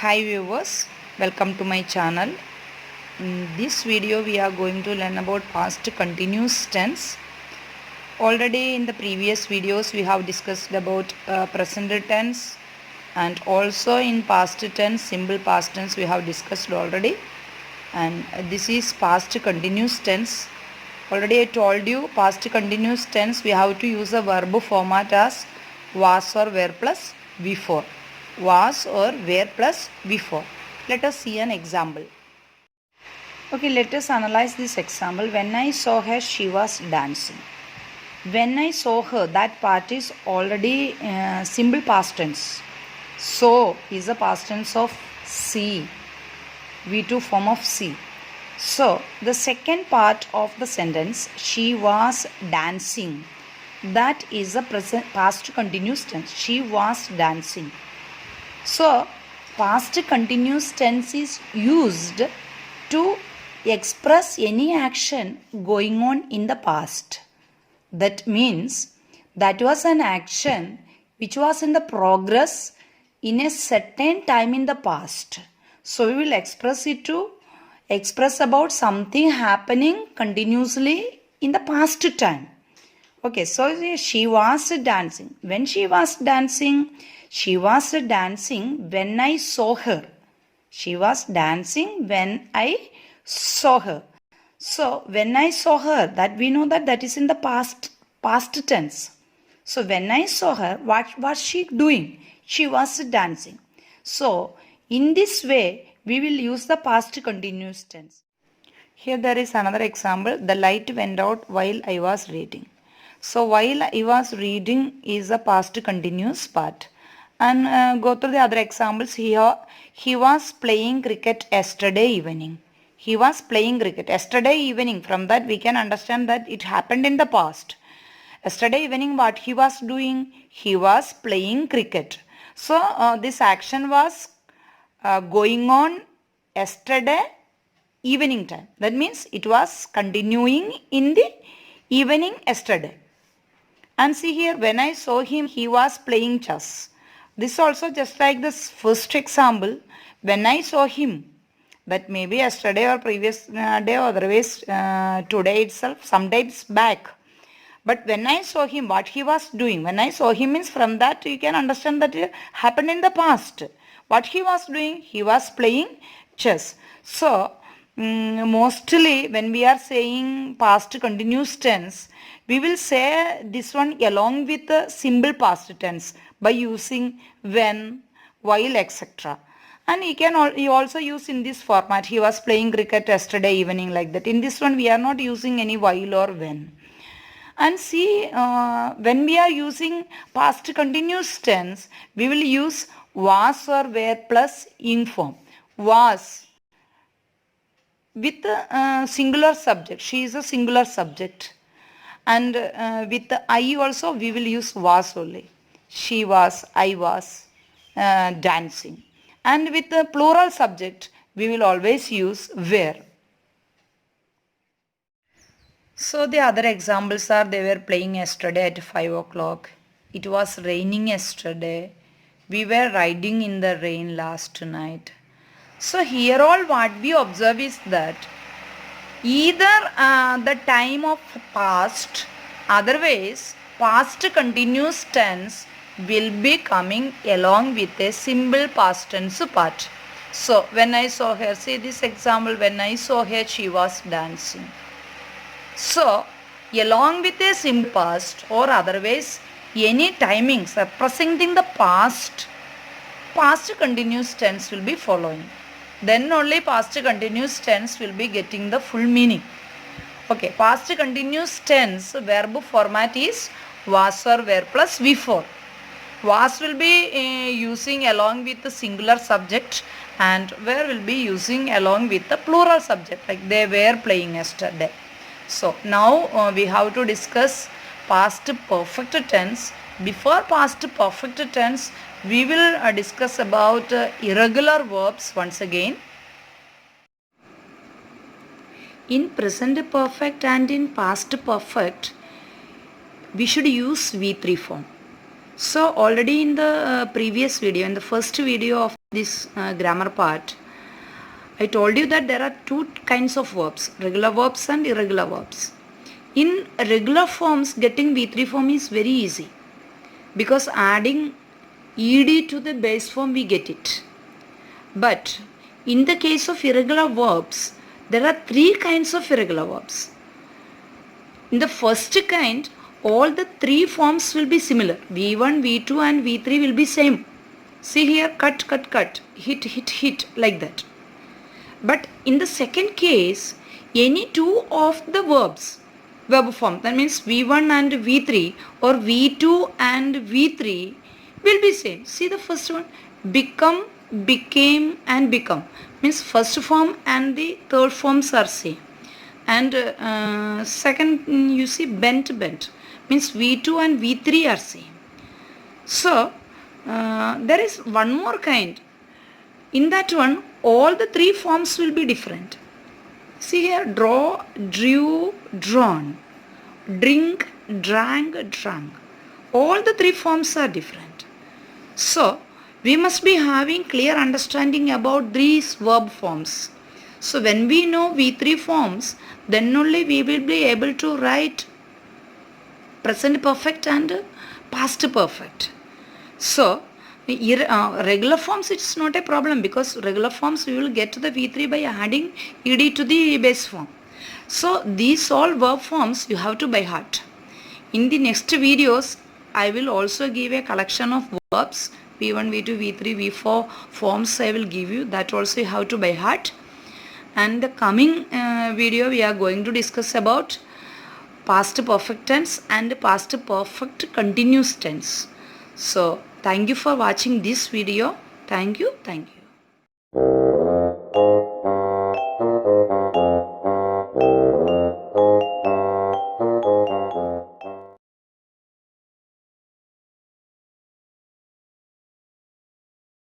Hi viewers, welcome to my channel. In this video we are going to learn about past continuous tense. Already in the previous videos we have discussed about present tense, and also in past tense, simple past tense we have discussed already, and this is past continuous tense. Already I told you past continuous tense we have to use a verb format as was or were plus before. Was or were plus before. Let us see an example. Okay, let us analyze this example. When I saw her, she was dancing. When I saw her, that part is already simple past tense. So is the past tense of see, V2 form of see. So the second part of the sentence, she was dancing, that is the present past continuous tense. She was dancing. So, past continuous tense is used to express any action going on in the past. That means that was an action which was in the progress in a certain time in the past. So, we will express it to express about something happening continuously in the past time. Okay, so she was dancing. When she was dancing, she was dancing when I saw her. She was dancing when I saw her. So, when I saw her, that we know that is in the past tense. So, when I saw her, what was she doing? She was dancing. So, in this way, we will use the past continuous tense. Here there is another example. The light went out while I was reading. So, while I was reading is a past continuous part. And go through the other examples here. He was playing cricket yesterday evening. He was playing cricket yesterday evening. From that we can understand that it happened in the past. Yesterday evening what he was doing? He was playing cricket. So this action was going on yesterday evening time. That means it was continuing in the evening yesterday. And see here, when I saw him, he was playing chess. This also just like this first example. When I saw him, that may be yesterday or previous day or otherwise today itself, sometimes back. But when I saw him, what he was doing, when I saw him means from that you can understand that it happened in the past. What he was doing, he was playing chess. So, mostly when we are saying past continuous tense, we will say this one along with the simple past tense by using when, while, etc. And you also use in this format. He was playing cricket yesterday evening, like that. In this one we are not using any while or when. And see, when we are using past continuous tense, we will use was or were plus ing form. Was with singular subject. She is a singular subject. And with I also we will use was only. She was, I was dancing. And with the plural subject, we will always use were. So the other examples are they were playing yesterday at 5 o'clock. It was raining yesterday. We were riding in the rain last night. So here all what we observe is that either the time of past, otherwise past continuous tense will be coming along with a simple past tense part. So when I saw her, see this example, when I saw her she was dancing. So along with a simple past or otherwise any timings representing the past continuous tense will be following. Then only past continuous tense will be getting the full meaning. Okay, past continuous tense verb format is was or were plus before. Was will be using along with the singular subject, and were will be using along with the plural subject, like they were playing yesterday. So now we have to discuss past perfect tense. Before past perfect tense, we will discuss about irregular verbs once again. In present perfect and in past perfect, we should use V3 form. So already in the previous video, in the first video of this grammar part, I told you that there are two kinds of verbs, regular verbs and irregular verbs. In regular forms, getting V3 form is very easy because adding ed to the base form we get it. But in the case of irregular verbs, there are three kinds of irregular verbs. In the first kind, all the three forms will be similar. V1, V2 and V3 will be same. See here, cut, cut, cut, hit, hit, hit, like that. But in the second case, any two of the verbs, verb form, that means V1 and V3 or V2 and V3 will be same. See the first one, become, became and become. Means first form and the third forms are same. And second, you see bent, bent. Means V2 and V3 are same. So, there is one more kind. In that one, all the three forms will be different. See here, draw, drew, drawn. Drink, drank, drunk. All the three forms are different. So, we must be having clear understanding about these verb forms. So, when we know V3 forms, then only we will be able to write present perfect and past perfect. So, regular forms it's not a problem because regular forms we will get to the V3 by adding ed to the base form. So, these all verb forms you have to by heart. In the next videos, I will also give a collection of verbs V1, V2, V3, V4 forms I will give you. That also you have to by heart. And the coming video we are going to discuss about past perfect tense and past perfect continuous tense. So, thank you for watching this video. Thank you. Thank you.